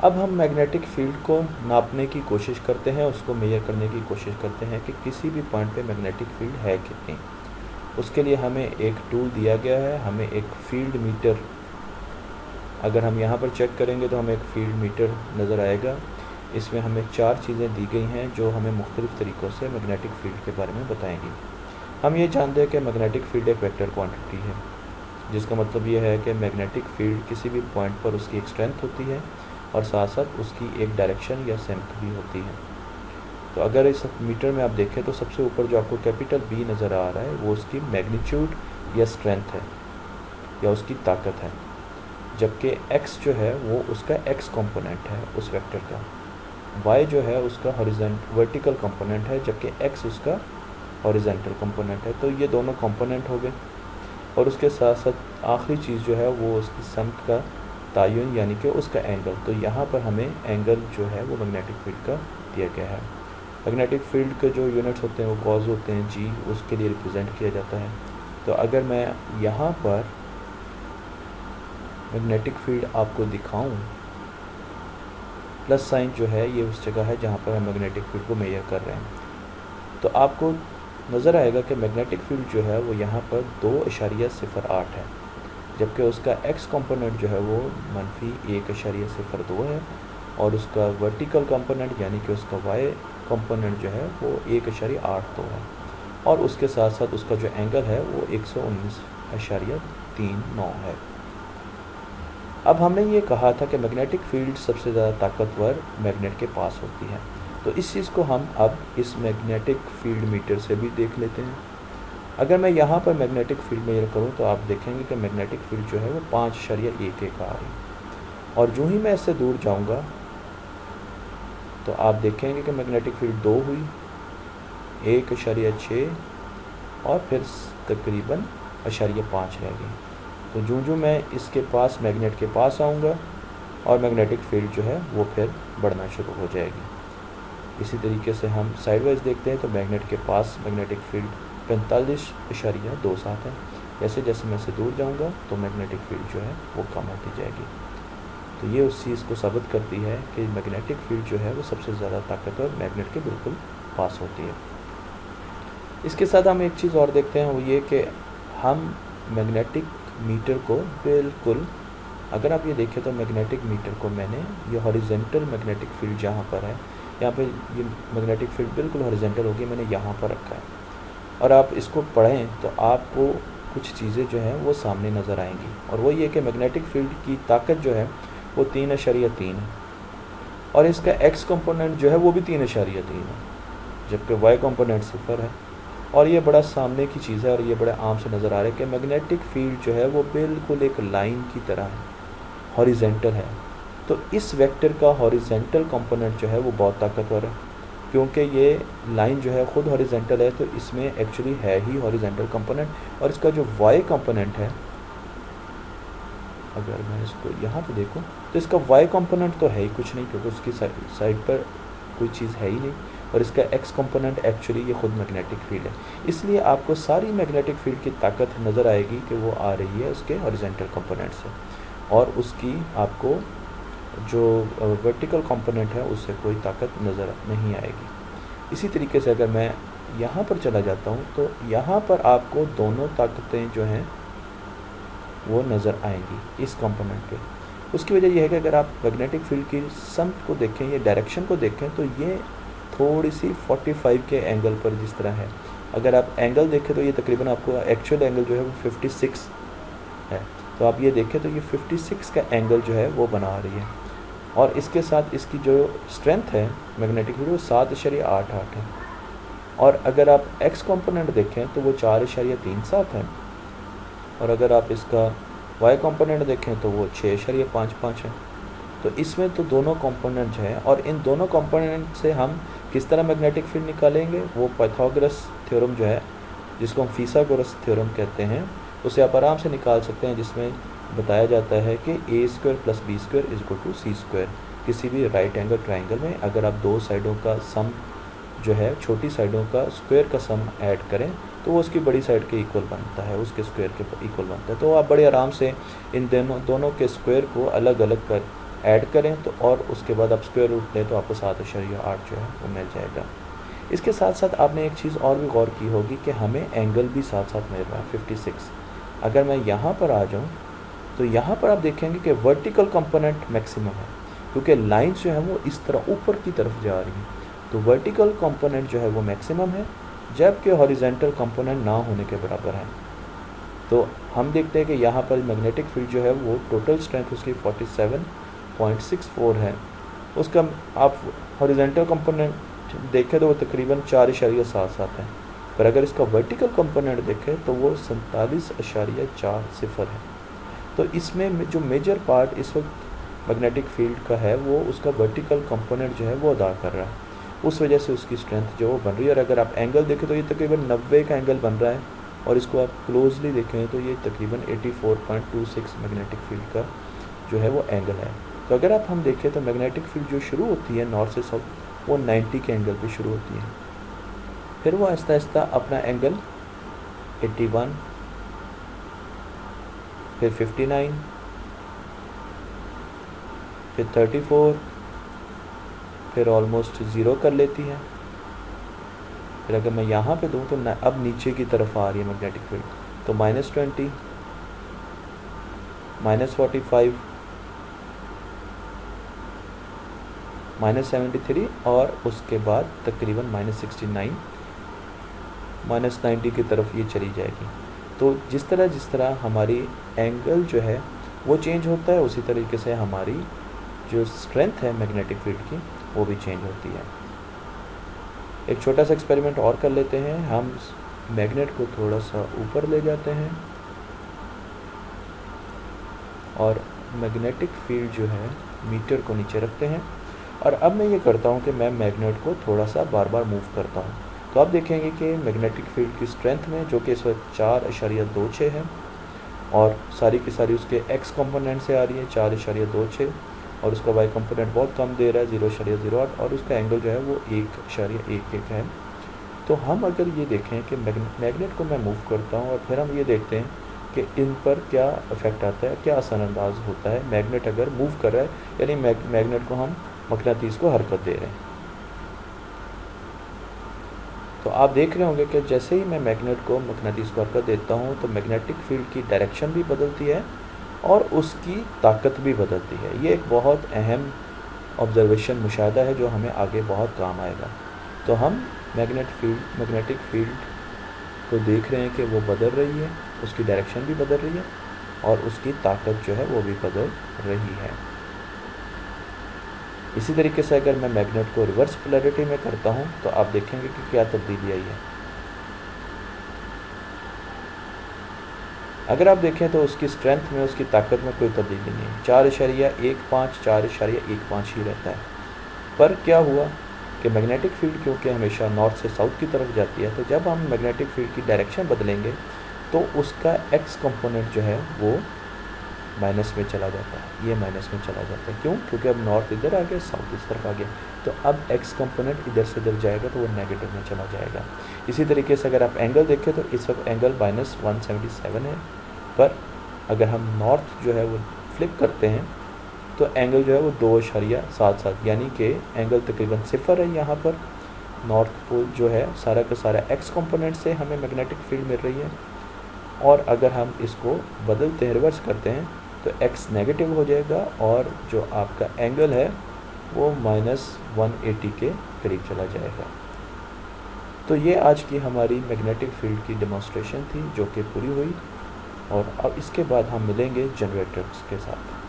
अब हम magnetic field को नापने की कोशिश करते हैं, उसको मेजर करने की कोशिश करते हैं कि किसी भी पॉइंट पे मैग्नेटिक फील्ड है कितनी। उसके लिए हमें एक टूल दिया गया है, हमें एक फील्ड मीटर, अगर हम यहाँ पर चेक करेंगे तो हमें एक फील्ड मीटर नज़र आएगा। इसमें हमें 4 चीज़ें दी गई हैं जो हमें मुख्तलिफ़ तरीक़ों से मैग्नेटिक फील्ड के बारे में बताएंगी। हम ये जानते हैं कि मैग्नेटिक फील्ड एक वेक्टर क्वांटिटी है, जिसका मतलब ये है कि मैग्नेटिक फील्ड किसी भी पॉइंट पर उसकी एक स्ट्रेंथ होती है और साथ साथ उसकी एक डायरेक्शन या सेंथ भी होती है। तो अगर इस मीटर में आप देखें तो सबसे ऊपर जो आपको कैपिटल B नज़र आ रहा है वो उसकी मैग्नीट्यूड या स्ट्रेंथ है या उसकी ताकत है, जबकि x जो है वो उसका x कंपोनेंट है उस वेक्टर का, y जो है उसका वर्टिकल कंपोनेंट है, जबकि x उसका हॉरिजेंटल कंपोनेंट है। तो ये दोनों कंपोनेंट हो गए और उसके साथ साथ आखिरी चीज़ जो है वो उसकी सम्त का तायुन यानी कि उसका एंगल। तो यहाँ पर हमें एंगल जो है वो मैग्नेटिक फील्ड का दिया गया है। मैग्नेटिक फील्ड के जो यूनिट्स होते हैं वो कॉज होते हैं, जी उसके लिए रिप्रेजेंट किया जाता है। तो अगर मैं यहाँ पर मैग्नेटिक फील्ड आपको दिखाऊं, प्लस साइन जो है ये उस जगह है जहाँ पर हम मैग्नेटिक फील्ड को मेजर कर रहे हैं, तो आपको नज़र आएगा कि मैग्नेटिक फील्ड जो है वो यहाँ पर 2.08 है, जबकि उसका x कंपोनेंट जो है वो -1.02 है और उसका वर्टिकल कंपोनेंट यानी कि उसका y कंपोनेंट जो है वो 1.82 है और उसके साथ साथ उसका जो एंगल है वो 119.39 है। अब हमने ये कहा था कि मैग्नेटिक फील्ड सबसे ज़्यादा ताकतवर मैग्नेट के पास होती है, तो इस चीज़ को हम अब इस मैग्नेटिक फील्ड मीटर से भी देख लेते हैं। अगर मैं यहाँ पर मैग्नेटिक फील्ड मेजर करूँ तो आप देखेंगे कि मैग्नेटिक फील्ड जो है वो 5.11 आ रही है और जो ही मैं इससे दूर जाऊँगा तो आप देखेंगे कि मैग्नेटिक फील्ड 2 हुई, 1.6 और फिर तकरीबन 0.5 रह गई। तो जो मैं इसके पास मैग्नेट के पास आऊँगा और मैग्नेटिक फील्ड जो है वो फिर बढ़ना शुरू हो जाएगी। इसी तरीके से हम साइडवाइज देखते हैं तो मैग्नेट के पास मैग्नेटिक फील्ड 45.27 है। जैसे जैसे मैं इससे दूर जाऊंगा तो मैग्नेटिक फील्ड जो है वो कम होती जाएगी। तो ये उस चीज़ को साबित करती है कि मैग्नेटिक फील्ड जो है वो सबसे ज़्यादा ताकतवर मैग्नेट के बिल्कुल पास होती है। इसके साथ हम एक चीज़ और देखते हैं, वो ये कि हम मैग्नेटिक मीटर को बिल्कुल, अगर आप ये देखें तो मैग्नेटिक मीटर को मैंने ये हॉरिजेंटल मैग्नेटिक फील्ड जहाँ पर है, यहाँ पे ये मैग्नेटिक फील्ड बिल्कुल हॉरिजेंटल होगी, मैंने यहाँ पर रखा है और आप इसको पढ़ें तो आपको कुछ चीज़ें जो हैं वो सामने नज़र आएंगी और वो ये कि मैग्नेटिक फील्ड की ताकत जो है वो 3.3 है और इसका x कंपोनेंट जो है वो भी 3.3 है, जबकि y कंपोनेंट 0 है। और ये बड़ा सामने की चीज़ है और ये बड़ा आम से नज़र आ रहा है कि मैग्नेटिक फील्ड जो है वो बिल्कुल एक लाइन की तरह है, हॉरिजेंटल है। तो इस वेक्टर का हॉरिजेंटल कंपोनेंट जो है वो बहुत ताकतवर है, क्योंकि ये लाइन जो है ख़ुद हॉरिजेंटल है, तो इसमें एक्चुअली है ही हॉरिजेंटल कंपोनेंट। और इसका जो y कंपोनेंट है, अगर मैं इसको यहाँ पे देखूँ तो इसका y कंपोनेंट तो है ही कुछ नहीं, क्योंकि उसकी साइड पर कोई चीज़ है ही नहीं, और इसका x कंपोनेंट एक्चुअली ये खुद मैग्नेटिक फील्ड है। इसलिए आपको सारी मैग्नेटिक फील्ड की ताकत नज़र आएगी कि वो आ रही है उसके हॉरिजेंटल कंपोनेंट से, और उसकी आपको जो वर्टिकल कंपोनेंट है उससे कोई ताकत नज़र नहीं आएगी। इसी तरीके से अगर मैं यहाँ पर चला जाता हूँ तो यहाँ पर आपको दोनों ताकतें जो हैं वो नज़र आएंगी इस कंपोनेंट पे। उसकी वजह यह है कि अगर आप मैग्नेटिक फील्ड की समत को देखें, ये डायरेक्शन को देखें, तो ये थोड़ी सी 45 के एंगल पर जिस तरह है, अगर आप एंगल देखें तो ये तकरीबन आपको एक्चुअल एंगल जो है वो 56 है। तो आप ये देखें तो ये 56 का एंगल जो है वो बना रही है, और इसके साथ इसकी जो स्ट्रेंथ है मैग्नेटिक फील्ड वो 7.88 है। और अगर आप x कंपोनेंट देखें तो वो 4.37 है, और अगर आप इसका y कंपोनेंट देखें तो वो 6.55 है। तो इसमें तो दोनों कंपोनेंट जो है, और इन दोनों कंपोनेंट से हम किस तरह मैग्नेटिक फील्ड निकालेंगे, वो पाइथागोरस थ्योरम जो है जिसको हम फिसागोरस थ्योरम कहते हैं, उसे आप आराम से निकाल सकते हैं, जिसमें बताया जाता है कि a² + b² = c²। किसी भी राइट एंगल ट्राइंगल में अगर आप दो साइडों का सम जो है, छोटी साइडों का स्क्वायर का सम ऐड करें तो वो उसकी बड़ी साइड के इक्वल बनता है, उसके स्क्वायर के इक्वल बनता है। तो आप बड़े आराम से इन दोनों के स्क्वायर को अलग अलग कर ऐड करें तो और उसके बाद आप स्क्वायर रूट लें तो आपको 7.8 जो है वो मिल जाएगा। इसके साथ साथ आपने एक चीज़ और भी गौर की होगी कि हमें एंगल भी साथ साथ मिल रहा है 56। अगर मैं यहाँ पर आ जाऊँ तो यहाँ पर आप देखेंगे कि वर्टिकल कंपोनेंट मैक्सिमम है, क्योंकि लाइन्स जो है वो इस तरह ऊपर की तरफ जा रही हैं, तो वर्टिकल कंपोनेंट जो है वो मैक्सिमम है, जबकि हॉरिजेंटल कंपोनेंट ना होने के बराबर है। तो हम देखते हैं कि यहाँ पर मैग्नेटिक फील्ड जो है वो टोटल स्ट्रेंथ उसकी 47.64 है। उसका आप हॉरिजेंटल कंपोनेंट देखें तो वो तकरीबन 4.77 है, पर अगर इसका वर्टिकल कंपोनेंट देखें तो वो 47.40 है। तो इसमें जो मेजर पार्ट इस वक्त मैग्नेटिक फील्ड का है वो उसका वर्टिकल कंपोनेंट जो है वो अदा कर रहा है, उस वजह से उसकी स्ट्रेंथ जो वो बन रही है। और अगर आप एंगल देखें तो ये तकरीबन 90 का एंगल बन रहा है, और इसको आप क्लोजली देखें तो ये तकरीबन 84.26 मैग्नेटिक फील्ड का जो है वो एंगल है। तो अगर आप हम देखें तो मैग्नेटिक फील्ड जो शुरू होती है नॉर्थ से साउथ, वो 90 के एंगल पे शुरू होती है, फिर वो आहिस्ता आहिस्ता अपना एंगल 81, फिर 59, फिर 34, फिर ऑलमोस्ट 0 कर लेती है। फिर अगर मैं यहाँ पे दूँ तो अब नीचे की तरफ आ रही है मैग्नेटिक फील्ड, तो -20, -45, -73 और उसके बाद तकरीबन -69, -90 की तरफ ये चली जाएगी। तो जिस तरह हमारी एंगल जो है वो चेंज होता है, उसी तरीके से हमारी जो स्ट्रेंथ है मैग्नेटिक फील्ड की वो भी चेंज होती है। एक छोटा सा एक्सपेरिमेंट और कर लेते हैं। हम मैग्नेट को थोड़ा सा ऊपर ले जाते हैं और मैग्नेटिक फील्ड जो है मीटर को नीचे रखते हैं, और अब मैं ये करता हूँ कि मैं मैग्नेट को थोड़ा सा बार बार मूव करता हूँ। तो आप देखेंगे कि मैग्नेटिक फील्ड की स्ट्रेंथ में जो कि इस वक्त 4.26 है, और सारी की सारी उसके एक्स कंपोनेंट से आ रही है 4.26, और उसका वाई कंपोनेंट बहुत कम दे रहा है 0.08, और उसका एंगल जो है वो 1.11 है। तो हम अगर ये देखें कि मैग्नेट को मैं मूव करता हूँ और फिर हम ये देखते हैं कि इन पर क्या इफ़ेक्ट आता है, क्या असरअंदाज होता है मैग्नेट अगर मूव कर रहा है, यानी मैग्नेट को हम मकनातीस को हरकत दे रहे हैं। तो आप देख रहे होंगे कि जैसे ही मैं मैग्नेट को मकनातीस को हरकत देता हूँ तो मैग्नेटिक फील्ड की डायरेक्शन भी बदलती है और उसकी ताकत भी बदलती है। ये एक बहुत अहम ऑब्जर्वेशन मुशाहदा है जो हमें आगे बहुत काम आएगा। तो हम मैग्नेटिक फील्ड को देख रहे हैं कि वो बदल रही है, उसकी डायरेक्शन भी बदल रही है और उसकी ताकत जो है वो भी बदल रही है। इसी तरीके से अगर मैं मैग्नेट को रिवर्स पोलैरिटी में करता हूँ तो आप देखेंगे कि क्या तब्दीली आई है। अगर आप देखें तो उसकी स्ट्रेंथ में, उसकी ताकत में कोई तब्दीली नहीं है, 4.15 ही रहता है। पर क्या हुआ कि मैग्नेटिक फील्ड क्योंकि हमेशा नॉर्थ से साउथ की तरफ जाती है, तो जब हम मैग्नेटिक फील्ड की डायरेक्शन बदलेंगे तो उसका एक्स कंपोनेंट जो है वो माइनस में चला जाता है, ये माइनस में चला जाता है। क्यों? क्योंकि अब नॉर्थ इधर आ गया, साउथ इस तरफ आ गया, तो अब एक्स कंपोनेंट इधर से इधर जाएगा तो वो नेगेटिव में चला जाएगा। इसी तरीके से अगर आप एंगल देखें तो इस वक्त एंगल -177 है, पर अगर हम नॉर्थ जो है वो फ्लिप करते हैं तो एंगल जो है वो 2.77, यानी कि एंगल तकरीबन 0 है। यहाँ पर नॉर्थ पोल जो है सारा का सारा एक्स कंपोनेंट से हमें मैग्नेटिक फील्ड मिल रही है, और अगर हम इसको बदलते हैं, रिवर्स करते हैं, तो एक्स नेगेटिव हो जाएगा और जो आपका एंगल है वो -180 के करीब चला जाएगा। तो ये आज की हमारी मैग्नेटिक फील्ड की डेमोंस्ट्रेशन थी जो कि पूरी हुई, और अब इसके बाद हम मिलेंगे जनरेटर्स के साथ।